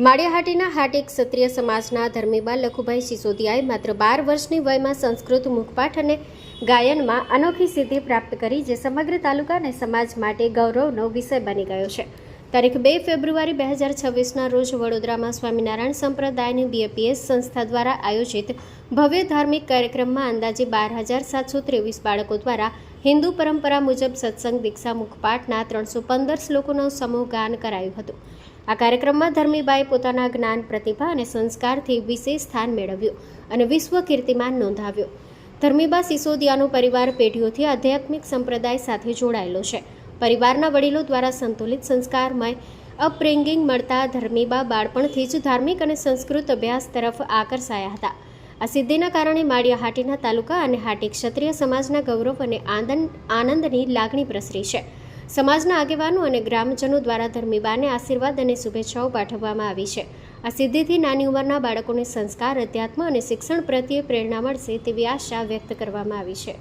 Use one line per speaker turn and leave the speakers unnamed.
માળિયાહાટીના હાટી ક્ષત્રિય સમાજના ધર્મીબા લખુભાઈ સિસોદિયાએ માત્ર 12 વર્ષની વયમાં સંસ્કૃત મુખપાઠ અને ગાયનમાં અનોખી સિદ્ધિ પ્રાપ્ત કરી, જે સમગ્ર તાલુકા અને સમાજ માટે ગૌરવનો વિષય બની ગયો છે. તારીખ 2 ફેબ્રુઆરી 2026ના રોજ વડોદરામાં સ્વામિનારાયણ સંપ્રદાયની BAPS સંસ્થા દ્વારા આયોજિત ભવ્ય ધાર્મિક કાર્યક્રમમાં અંદાજે 12,723 બાળકો દ્વારા હિન્દુ પરંપરા મુજબ સત્સંગ, દીક્ષા, મુખપાઠના 315 શ્લોકોનું સમૂહ ગાન કરાયું હતું. આ કાર્યક્રમમાં ધર્મીબાએ પોતાના જ્ઞાન, પ્રતિભા અને સંસ્કારથી વિશેષ સ્થાન મેળવ્યું અને વિશ્વ કીર્તિમાન નોંધાવ્યો. ધર્મીબા સિસોદિયાનો પરિવાર પેઢીઓથી આધ્યાત્મિક સંપ્રદાય સાથે જોડાયેલો છે. પરિવારના વડીલો દ્વારા સંતુલિત સંસ્કારમય અપબ્રિંગિંગ મળતા ધર્મીબા બાળપણથી જ ધાર્મિક અને સંસ્કૃત અભ્યાસ તરફ આકર્ષાયા હતા. આ સિદ્ધિના કારણે માળિયાહાટીના તાલુકા અને હાટી ક્ષત્રિય સમાજના ગૌરવ અને આનંદની લાગણી પ્રસરી છે. સમાજના આગેવાનો અને ગ્રામજનો દ્વારા ધર્મીબાને આશીર્વાદ અને શુભેચ્છાઓ પાઠવવામાં આવી છે. આ સિદ્ધિથી નાની ઉંમરના બાળકોને સંસ્કાર, અધ્યાત્મ અને શિક્ષણ પ્રત્યે પ્રેરણા મળશે તેવી આશા વ્યક્ત કરવામાં આવી છે.